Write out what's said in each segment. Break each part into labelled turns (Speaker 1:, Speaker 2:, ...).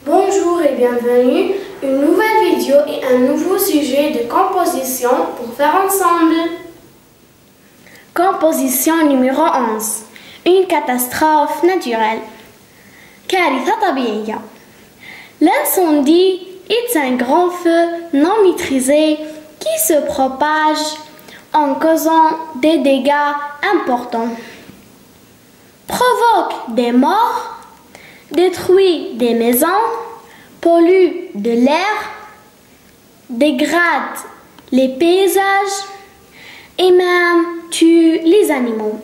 Speaker 1: Bonjour et bienvenue, une nouvelle vidéo et un nouveau sujet de composition pour faire ensemble. Composition numéro 11. Une catastrophe naturelle. كارثة طبيعية. L'incendie est un grand feu non maîtrisé qui se propage en causant des dégâts importants, provoque des morts, détruit des maisons, pollue de l'air, dégrade les paysages et même tue les animaux.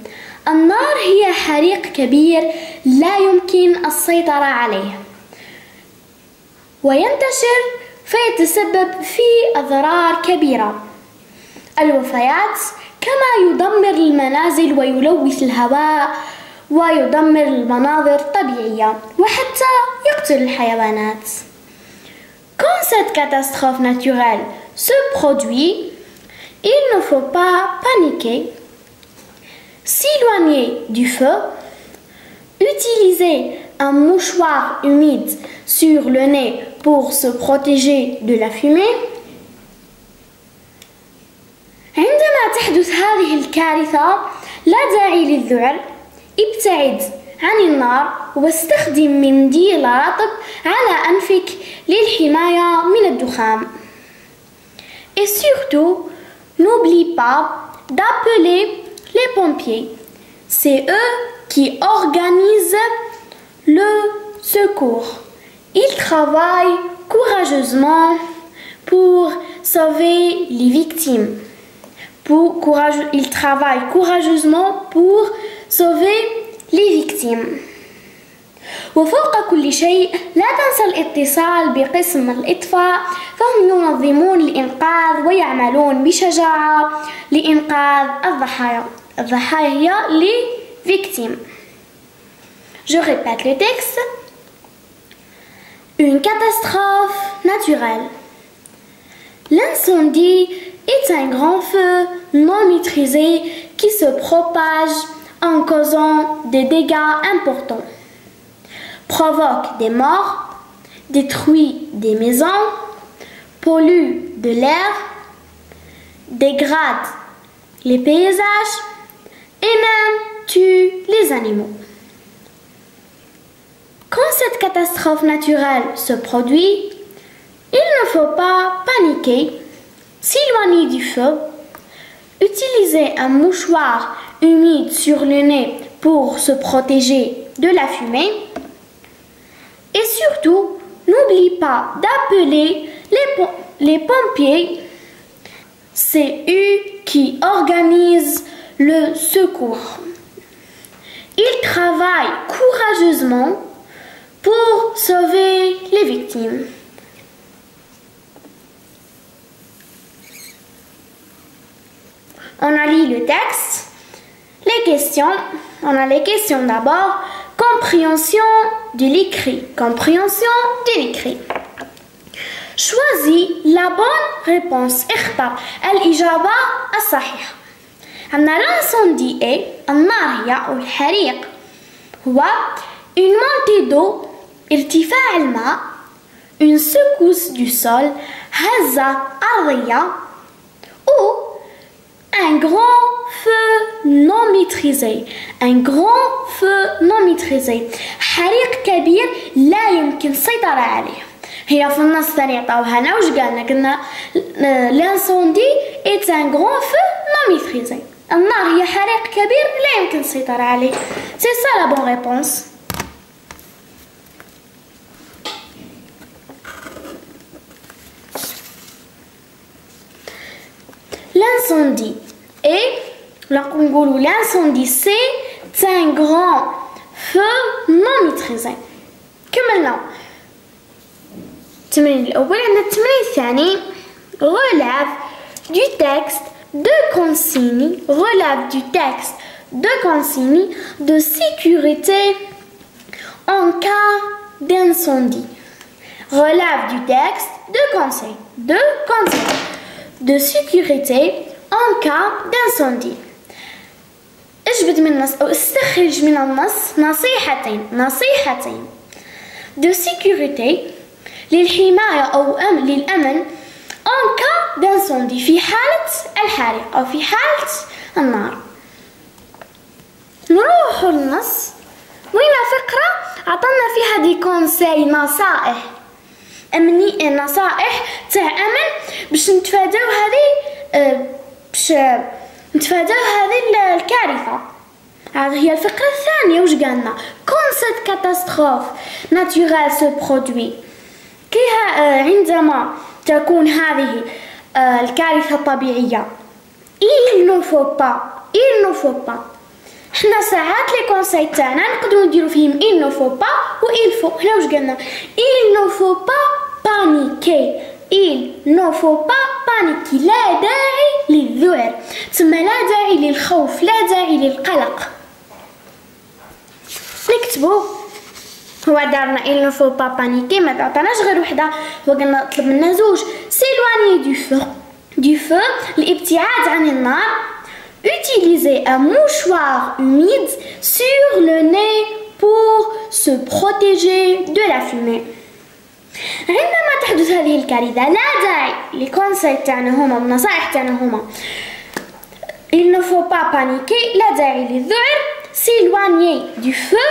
Speaker 1: النار هي حريق كبير لا يمكن السيطرة عليه وينتشر فيتسبب في أضرار كبيرة، الوفيات، كما يدمر المنازل ويلوث الهواء ويدمر المناظر الطبيعية وحتى يقتل الحيوانات. Quand cette catastrophe naturelle se produit, il ne faut pas paniquer, s'éloigner du feu, utiliser un mouchoir humide sur le nez pour se protéger de la fumée. عندما تحدث هذه الكارثة لا داعي للذعر، ابتعد عن النار واستخدم منديل رطب على أنفك للحماية من الدخان. Et surtout, n'oublie pas d'appeler les pompiers. C'est eux qui organisent le secours. Ils travaillent courageusement pour sauver les victimes. Ils travaillent courageusement pour sauver les victimes. وفوق كل شيء لا تنسى الاتصال بقسم الإطفاء، فهم ينظمون الإنقاذ ويعملون بشجاعة لإنقاذ الضحايا les victimes. Je répète le texte. Une catastrophe naturelle. L'incendie est un grand feu non maîtrisé qui se propage en causant des dégâts importants, provoque des morts, détruit des maisons, pollue de l'air, dégrade les paysages et même tue les animaux. Quand cette catastrophe naturelle se produit, il ne faut pas paniquer, s'éloigner du feu, utiliser un mouchoir humide sur le nez pour se protéger de la fumée et surtout, n'oublie pas d'appeler les pompiers. C'est eux qui organisent le secours. Ils travaillent courageusement pour sauver les victimes. On a lu le texte, les questions. On a les questions d'abord. Compréhension de l'écrit. Compréhension de l'écrit. Choisis la bonne réponse. اختر الإجابة الصحيحة. عندنا l'incendie est النار هي أو الحريق هو une montée d'eau ارتفاع الماء une secousse du sol هزة أرضية ou un grand feu non maîtrisé. Un grand feu non maîtrisé. حريق كبير لا يمكن السيطرة عليه. هي في النص ثاني عطاوها لنا وش قالنا l'incendie est un grand feu non maîtrisé. النار هي حريق كبير لا يمكن السيطرة عليه. C'est ça la bonne réponse. L'incendie est, l'incendie c'est un grand feu non maîtrisé. كملنا التمرين الأول. عندنا التمرين الثاني relève du texte de consignes, relève du texte de consignes de sécurité en cas d'incendie. Relève du texte de sécurité en cas d'incendie. اجبد من النص أو استخرج من النص نصيحتين. de sécurité للحماية أو للأمن en cas d'incendie في حالة الحريق أو في حالة النار. نروح للنص وين فقرة عطلنا فيها دي كونساي نصائح أمني نصائح تاع أمن باش نتفاداو هذه الكارثة. هذه هي الفقرة الثانية. وش قالنا؟ quand cette catastrophe naturelle se produit عندما تكون هذه الكارثة الطبيعية il ne faut pas حنا ساعات لي كونساي تاعنا نقدروا نديرو فيهم il ne faut pas و il faut. هنا واش قالنا؟ il ne faut pas paniquer لا داعي للذعر، تسمى لا داعي للخوف، لا داعي للقلق. نكتبو هو دارنا il ne faut pas paniquer، ما عطاناش غير وحده، هو قالنا طلب منا زوج s'éloigner du feu الابتعاد عن النار. Utiliser un mouchoir humide sur le nez pour se protéger de la fumée. عندما تحدث هذه الكارثة لا داعي لكونساي تاعنا هما النصائح تاعنا هما il ne faut pas paniquer لا داعي للذعر s'éloigner du feu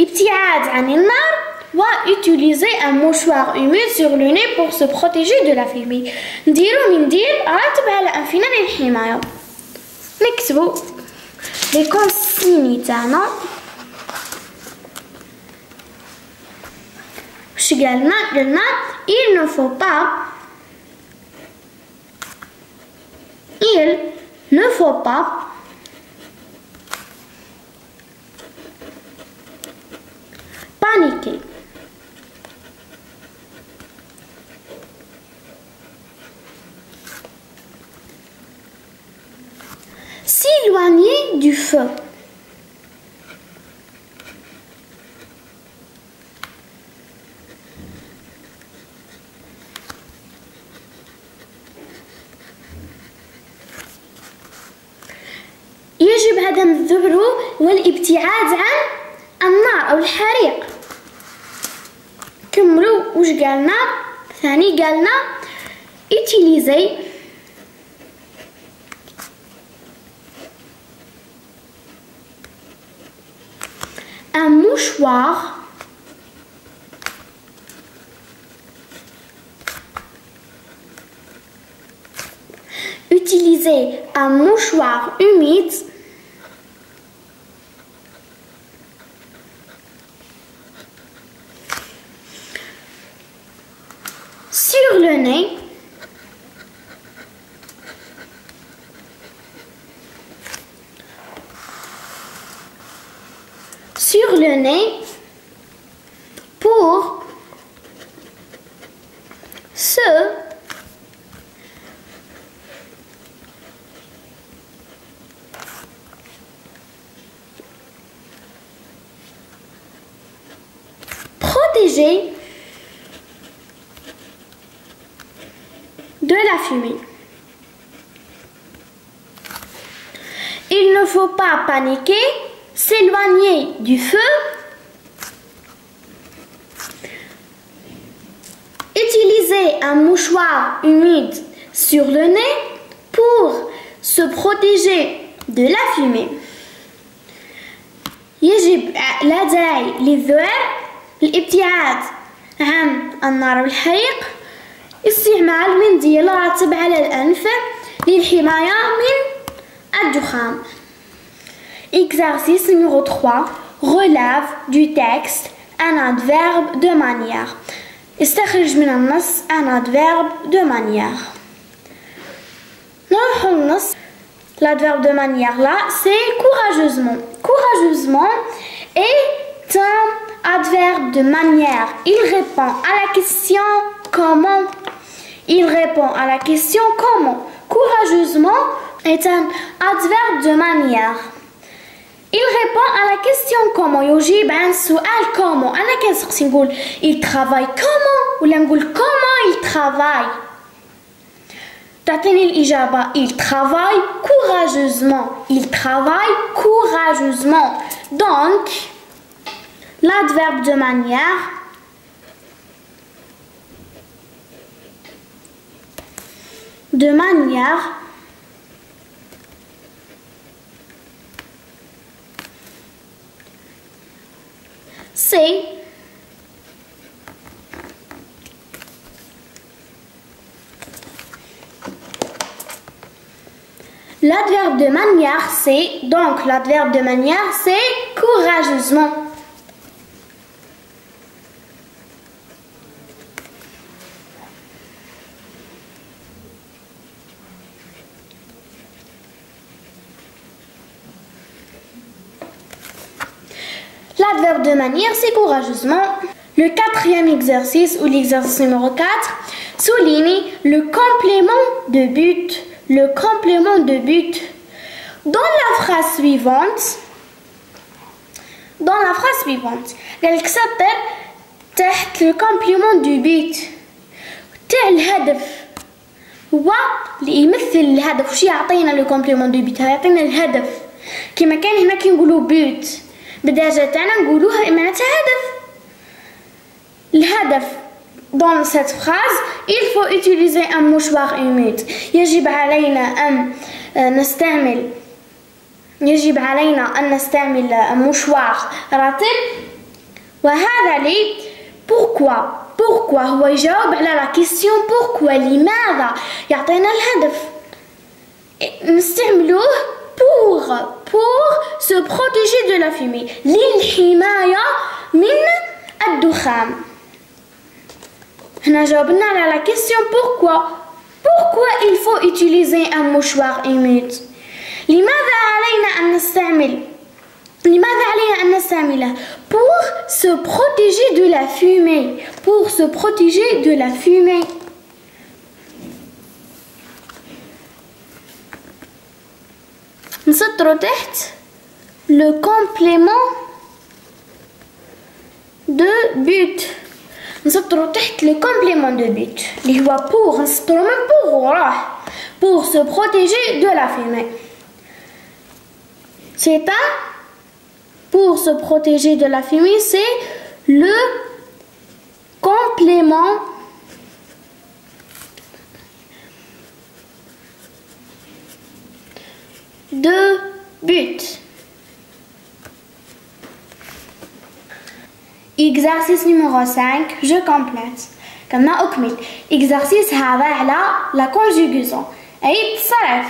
Speaker 1: ابتعاد عن النار و utiliser un mouchoir humide sur le nez pour se protéger de la fumée. نديرو منديل راتب على أنفنا للحماية. نكتبو لي كونسيني تاعنا. واش قالنا؟ il ne faut pas paniquer. S'éloigner du feu. يجب عدم الذعر والابتعاد عن النار أو الحريق. كملوا واش قالنا؟ ثاني قالنا utiliser un mouchoir humide sur le nez pour se protéger de la fumée. Il ne faut pas paniquer, s'éloigner du feu, utiliser un mouchoir humide sur le nez pour se protéger de la fumée. يجب لا داعي للذعر الابتعاد عن النار والحريق. استعمال منديل راتب على الأنف للحماية من الدخان. Exercice numéro 3. Relève du texte un adverbe de manière. استخرج من النص un adverbe de manière. نروح للنص. L'adverbe de manière là, c'est courageusement. Courageusement est un adverbe de manière. Il répond à la question comment. Il répond à la question comment. Courageusement est un adverbe de manière. Il répond à la question comment. يجيب عن سؤال comment. أنا كنسقسي نقول il travaille comment ولا نقول comment il travaille. تعطيني الإجابة il travaille courageusement. Il travaille courageusement. Donc l'adverbe de manière de manière c'est l'adverbe de manière, c'est donc l'adverbe de manière, c'est courageusement. L'adverbe de manière, c'est courageusement. Le quatrième exercice, ou l'exercice numéro 4, souligne le complément de but. Le complément de but. Dans la phrase suivante, قالك سطر تحت le complément du but. تاع الهدف هو اللي يمثل الهدف. وش يعطينا لو كومبليمون دو بيت؟ يعطينا الهدف. كما كان هنا كي نقولوا بيت بالدرجه تاعنا نقولوها معناتها هدف. الهدف dans cette phrase il faut utiliser un mouchoir humide. يجب علينا أن نستعمل مشوار رطب. وهذا لي pourquoi هو يجاوب على لا كيسيون pourquoi لماذا يعطينا الهدف. نستعملوه pour se protéger de la fumée للحماية من الدخان. هنا جاوبنا على la question pourquoi il faut utiliser un mouchoir humide. لماذا علينا أن نستعمله pour se protéger de la fumée. نسطروا تحت le complément de but. نسطروا تحت le complément de but اللي هو pour. نسطروا من pour وراه pour se protéger de la fumée. C'est pour se protéger de la fumée, c'est le complément de but. Exercice numéro 5, je complète. كما أكمل. Exercice هذا على la conjugaison. أي تصرف.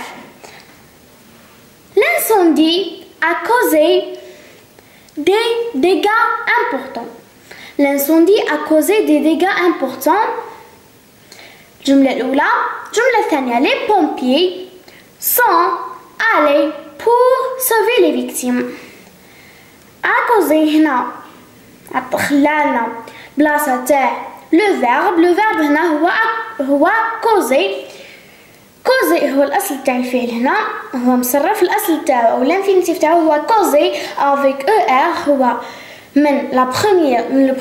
Speaker 1: L'incendie a causé des dégâts importants. L'incendie a causé des dégâts importants. الجملة الأولى. الجملة الثانية. Les pompiers sont allés pour sauver les victimes. A causé هنا خلالنا بلاصة تاع لو فيرب هنا هو كوزي. كوزي هو الأصل تاع الفعل هنا هو مصرف. الأصل تاعو أو الانفينيتيف تاعو هو كوزي افيك او ار. هو من لو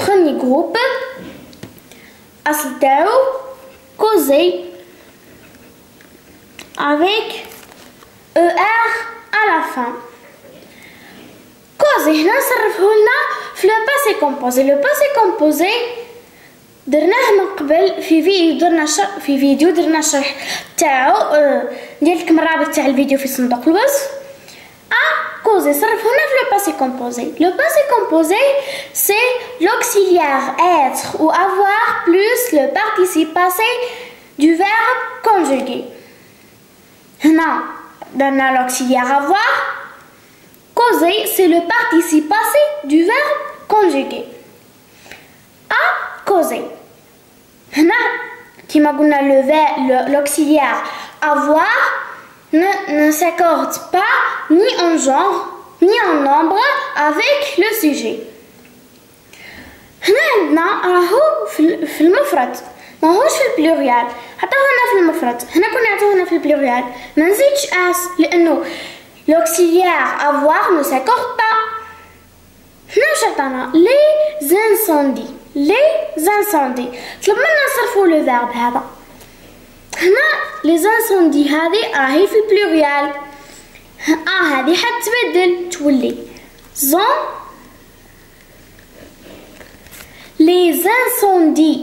Speaker 1: بروميير جروب. الأصل تاعو كوزي افيك او ار على la fin. كوزي هنا نصرفه لنا في لو باسي كومبوزي. لو باسي كومبوزي درناه من قبل في فيديو درنا الشرح تاعو. نديرلكم الرابط تاع الفيديو في صندوق الوصف. كوزي صرف هنا في لو باسي كومبوزي. لو باسي كومبوزي سي l'auxiliaire être ou avoir plus le participe passé du verbe conjugué. هنا درنا l'auxiliaire avoir. Causer, c'est le participe passé du verbe conjugué. A causer. هنا كما قلنا l'auxiliaire avoir ne s'accorde pas ni en genre ni en nombre avec le sujet. هنا عندنا راهو في المفرد ماهوش في البلوريال. حتى هنا في المفرد. هنا كنا نعطوه في البلوريال ما نزيدش اس لانه l'auxiliaire avoir ne s'accorde pas. هنا واش عطانا les incendies. طلبنا نصرفوا لو فيرب هذا. هنا les incendies هذه راهي في البلوريال. هذه حتبدل تولي les incendies.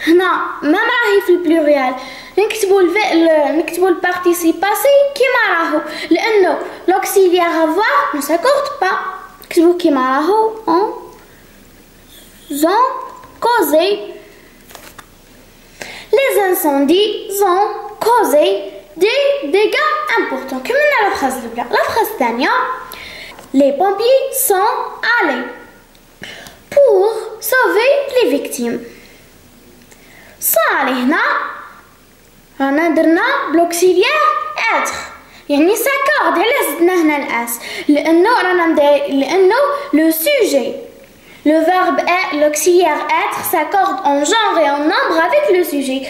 Speaker 1: هنا ما راهي في البلوريال نكتبوا البارتيسيب باسي كيما راهو لانه لوكسيليير افوار نو ساكورد با نكتبوا كيما راهو اون زون كوزي les incendies ont causé des dégâts importants كملنا la phrase الاولى la phrase الثانيه les pompiers sont allés pour sauver les victimes صار هنا رانا درنا بلوكسيليير اتر يعني ساكورد علاش زدنا هنا الاس لانه لو سوجي le verbe est l'auxiliaire être s'accorde en genre et en nombre avec le sujet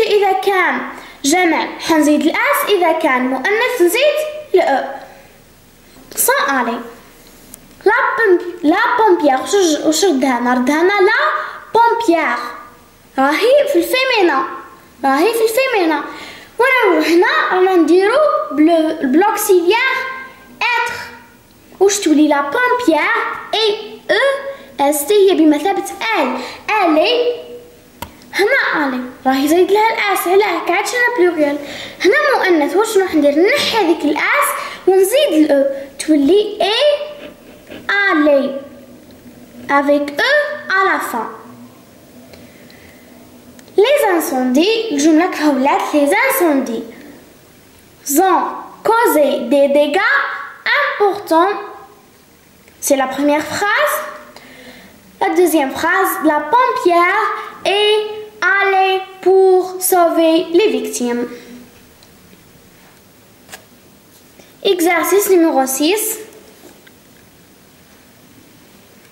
Speaker 1: إذا كان جمع حنزيد الاس إذا كان مؤنث نزيد ال sans aller لا بومبيير وش ردها لا بومبيير راهي في الفيمينا ونروح هنا رانا نديرو بلوكسيليير être وش تولي لا بومبيير اي اس تي هي بمثابة الي هنا الي راهي زايد لها الاس علاه كعادش انا بلوريال هنا مؤنث واش نروح ندير نحي هذيك الاس ونزيد الاو تولي اي الي avec e à la fin. Les incendies, الجملة كيف ولات les incendies ont causé des dégâts importants. C'est la première phrase. La deuxième phrase, la pompière est allée pour sauver les victimes. Exercice numéro 6.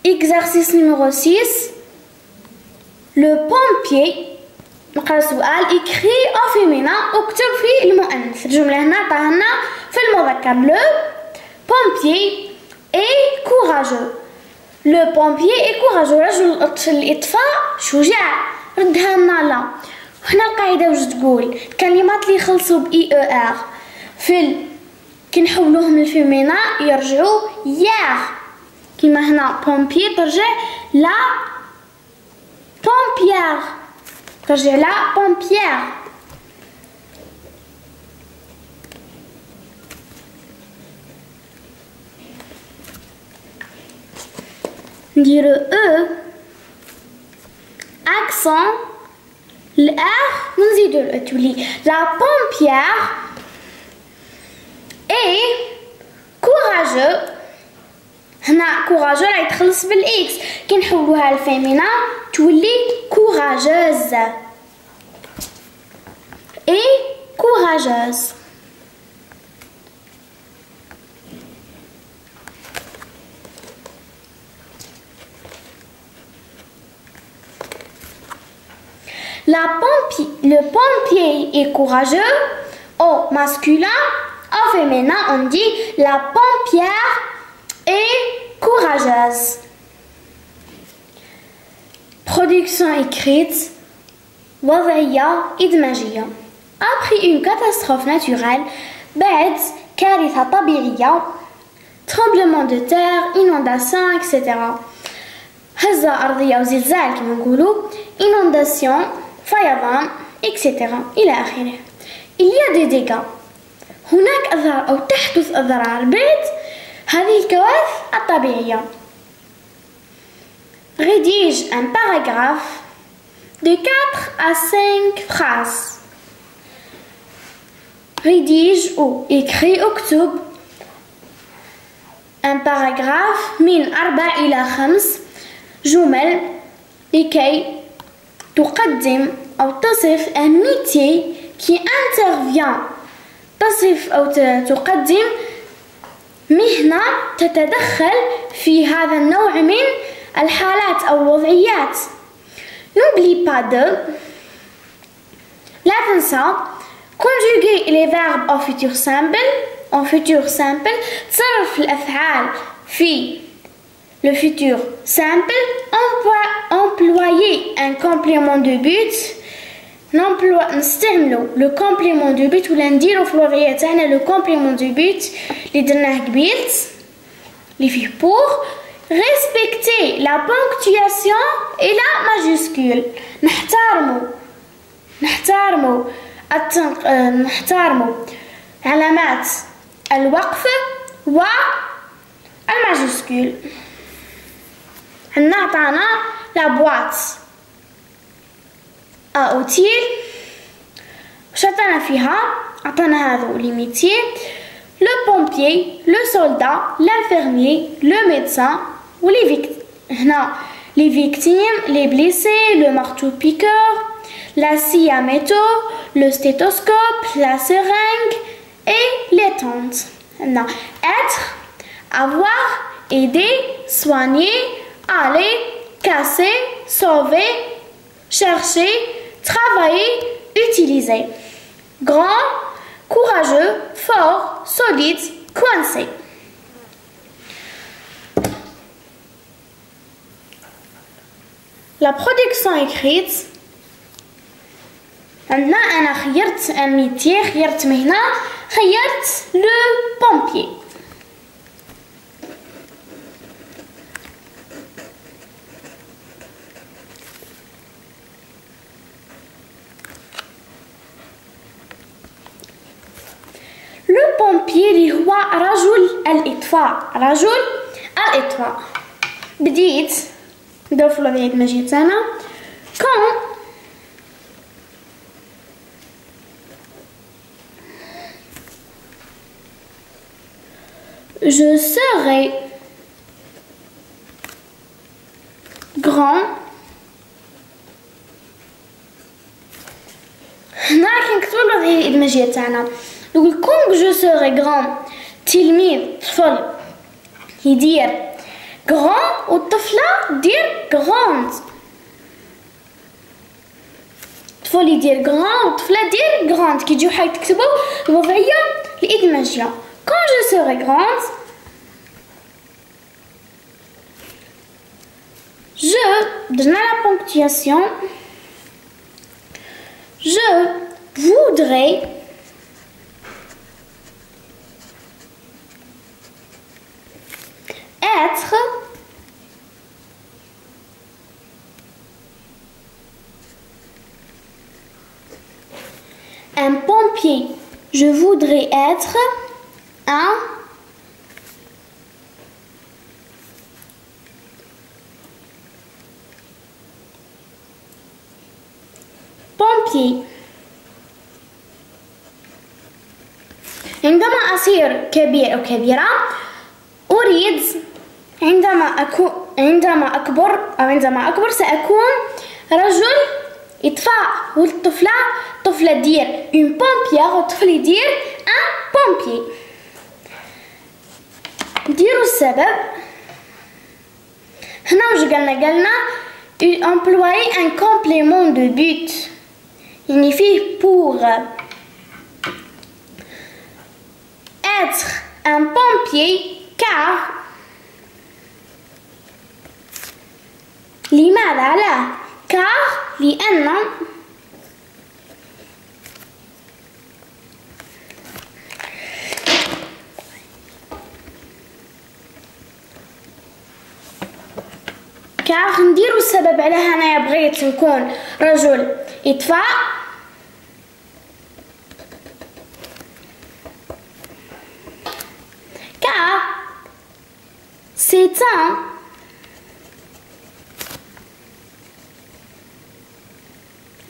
Speaker 1: Exercice numéro 6. Le pompier نقرا سؤال écrit au féminin اكتب في المؤنث الجملة هنا عطاها في المذكر le pompier est courageux. Le pompier est courageux. رجل الإطفاء شجاع. ردها لنا لا. وهنا القاعدة واش تقول؟ الكلمات اللي يخلصوا ب اي او ار كي نحولوهم للفيمينا يرجعوا ياغ. كيما هنا pompier ترجع لا pompière. ترجع لا pompière. نديرو او accent الار ونزيدو الاو تولي لا pompière اي courageux. هنا courageux راهي تخلص بالاكس كي نحولوها للفيمينا تولي courageuse اي courageuse. Le pompier est courageux au masculin, au féminin on dit la pompière est courageuse. Production écrite وضعية إدماجية. Après une catastrophe naturelle, بعد كارثة طبيعية, tremblement de terre, inondation, etc. هزة أرضية وزلزال كما نقولوا, inondation, فيضان, etc. إلى آخره. Il y a des dégâts. هناك أضرار أو تحدث أضرار بعد هذه الكوارث الطبيعية. Rédige un paragraphe de 4 à 5 phrases. Rédige ou écrit اكتب un paragraphe من 4 إلى 5 جمل لكي تقدم أو تصف un métier qui intervient. تصف أو تقدم مهنة تتدخل في هذا النوع من الحالات أو الوضعيات. N'oublie pas de لا تنسى conjuguer les verbes au futur simple. En futur simple تصرف الأفعال في le futur simple. Employer un complément de but. نستعملوا le complément de but ولا نديرو في الوضعية تاعنا le complément de but اللي درناه قبيل اللي فيه pour respecter la ponctuation et la majuscule. نحترموا علامات الوقف والماجسكول. عندنا عطانا لا بواط اوتيل، واش عطانا فيها؟ عطانا هذو لي ميتيي: le pompier, le soldat, l'infirmier, le médecin ou les victimes. Les victimes, les blessés, le marteau-piqueur, la scie à métaux, le stéthoscope, la seringue et les tentes. Être, avoir, aider, soigner, aller, casser, sauver, chercher, travailler, utiliser. Grand, courageux, fort, solide, coincé. La production écrite. أنا خيرت un métier، خيرت مهنة، خيرت le pompier. Le pompier اللي هو رجل الإطفاء. بديت نديرو في العيد ما جيت أنا quand je serai grand. هنا كنكتبو العيد ما جيت أنا نقول quand je serai grand. تلميذ طفل يدير grand والطفلة دير grande. طفل يدير grand والطفلة دير grande. كي يجيو حاجة تكتبو الوضعية الإدماجية. quand je serai grande je درنا la ponctuation. je voudrais être un pompier. Je voudrais être un pompier. عندما أصير كبير أو كبيرة أريد عندما أكبر سأكون رجل إطفاء. والطفلة دير une pompière والطفل يدير un pompier. نديرو السبب. هنا واش قالنا employer un complément de but يعني فيه pour être un pompier car لماذا لا car لأن كار نديرو السبب على هنايا بغيت نكون رجل إطفاء. car c'est un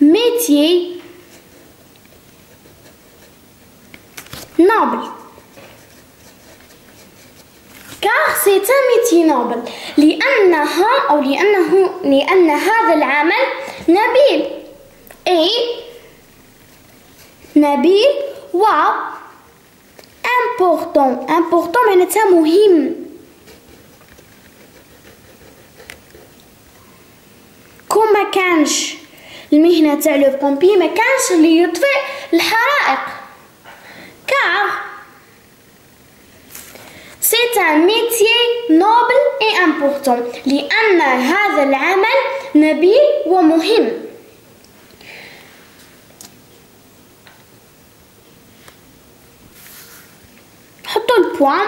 Speaker 1: métier noble. car c'est un métier noble لأن هذا العمل نبيل. نبيل و important معناتها مهم. كون ما كانش المهنة تاع لو بومبي ما كانش اللي يطفئ الحرائق. car c'est un métier noble et important لأن هذا العمل نبيل ومهم. حطوا البوان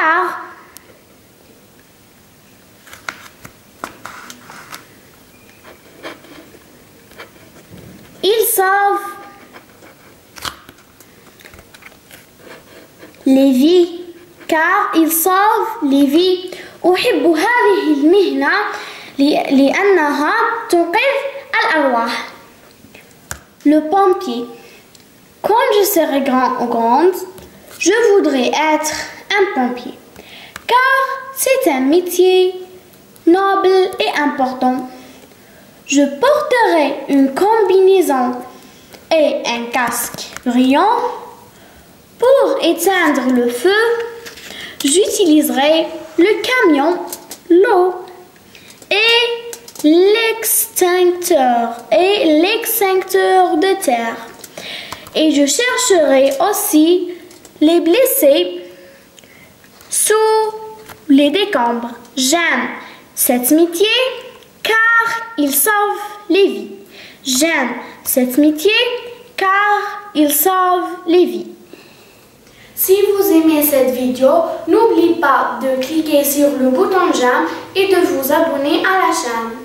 Speaker 1: car ils sauvent les vies. car ils sauvent les vies. أحب هذه المهنة لأنها تنقذ الأرواح. Le pompier. Quand je serai grand ou grande, je voudrais être un pompier, car c'est un métier noble et important. Je porterai une combinaison et un casque brillant. Pour éteindre le feu, j'utiliserai le camion, l'eau et l'extincteur de terre. Et je chercherai aussi les blessés sous les décombres. J'aime cet métier car il sauve les vies. J'aime cet métier car il sauve les vies. Si vous aimez cette vidéo, n'oubliez pas de cliquer sur le bouton j'aime et de vous abonner à la chaîne.